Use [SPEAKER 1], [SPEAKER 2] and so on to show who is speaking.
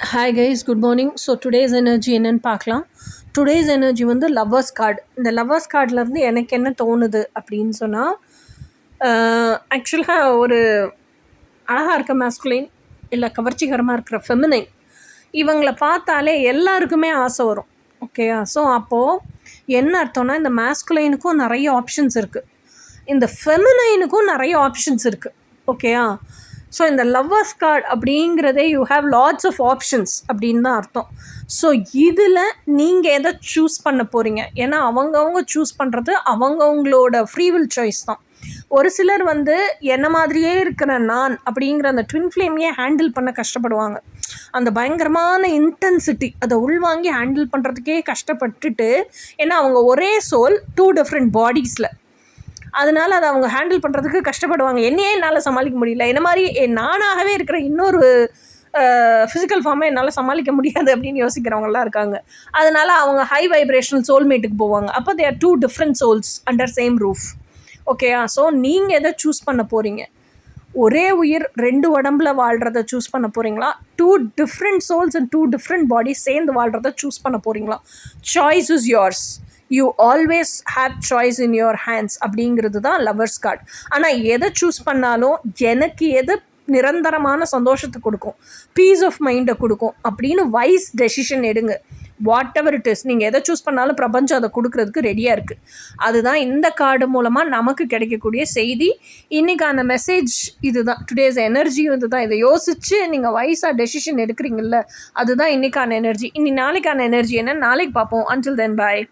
[SPEAKER 1] Hi guys, good morning. So today's energy என்னன்னு பார்க்கலாம். Today's energy வந்து லவ்வர்ஸ் கார்டு. இந்த லவ்வர்ஸ் கார்ட்லேருந்து எனக்கு என்ன தோணுது அப்படின்னு சொன்னால், ஆக்சுவலாக ஒரு அழகாக இருக்க மேஸ்குலைன் இல்லை கவர்ச்சிகரமாக இருக்கிற ஃபெமினைன், இவங்களை பார்த்தாலே எல்லாருக்குமே ஆசை வரும். ஓகேயா? ஸோ அப்போது என்ன அர்த்தம்னா, இந்த மேஸ்குலைனுக்கும் நிறைய ஆப்ஷன்ஸ் இருக்குது, இந்த ஃபெமினைனுக்கும் நிறைய ஆப்ஷன்ஸ் இருக்குது. ஓகேயா? ஸோ இந்த லவ்வர்ஸ் கார்டு அப்படிங்கிறதே you have lots of options அப்படின்னு தான் அர்த்தம். ஸோ இதில் நீங்கள் எதை சூஸ் பண்ண போகிறீங்க? ஏன்னா அவங்கவுங்க சூஸ் பண்ணுறது அவங்கவுங்களோட ஃப்ரீவில் சாய்ஸ் தான். ஒரு சிலர் வந்து என்ன மாதிரியே இருக்கிற நான் அப்படிங்கிற அந்த ட்வின் ஃப்ளேமையே ஹேண்டில் பண்ண கஷ்டப்படுவாங்க. அந்த பயங்கரமான இன்டென்சிட்டி அதை உள்வாங்கி ஹேண்டில் பண்ணுறதுக்கே கஷ்டப்பட்டுட்டு, ஏன்னா அவங்க ஒரே சோல் 2 டிஃப்ரெண்ட் பாடிஸில், அதனால் அதை அவங்க ஹேண்டில் பண்ணுறதுக்கு கஷ்டப்படுவாங்க. என்னையே என்னால் சமாளிக்க முடியல, என்ன மாதிரி நானாகவே இருக்கிற இன்னொரு ஃபிசிக்கல் ஃபார்மை என்னால் சமாளிக்க முடியாது அப்படின்னு யோசிக்கிறவங்களாம் இருக்காங்க. அதனால் அவங்க ஹை வைப்ரேஷனல் சோல்மேட்டுக்கு போவாங்க. அப்போ they are 2 different souls under same roof. ஓகேயா? ஸோ நீங்கள் எதை சூஸ் பண்ண போகிறீங்க? ஒரே உயிர் 2 உடம்புல வாழ்கிறத சூஸ் பண்ண போகிறீங்களா? 2 different souls and 2 different bodies சேர்ந்து வாழ்கிறத சூஸ் பண்ண போகிறீங்களா? Choice is yours. You always have choice in your hands அப்படிங்கிறது தான் லவ்வர்ஸ் கார்டு. ஆனால் எதை சூஸ் பண்ணாலும் எனக்கு எது நிரந்தரமான சந்தோஷத்தை கொடுக்கும், பீஸ் ஆஃப் மைண்டை கொடுக்கும் அப்படின்னு வைஸ் டெசிஷன் எடுங்க. வாட் எவர் இட் இஸ், நீங்கள் எதை சூஸ் பண்ணாலும் பிரபஞ்சம் அதை கொடுக்கறதுக்கு ரெடியாக இருக்குது. அதுதான் இந்த கார்டு மூலமாக நமக்கு கிடைக்கக்கூடிய செய்தி. இன்றைக்கான மெசேஜ் இதுதான். டுடேஸ் எனர்ஜியும் இதுதான். இதை யோசித்து நீங்கள் வைஸாக டெசிஷன் எடுக்கிறீங்கல்ல, அதுதான் இன்றைக்கான எனர்ஜி. நாளைக்கான எனர்ஜி என்ன நாளைக்கு பார்ப்போம். அன்டில் தென், பாய்.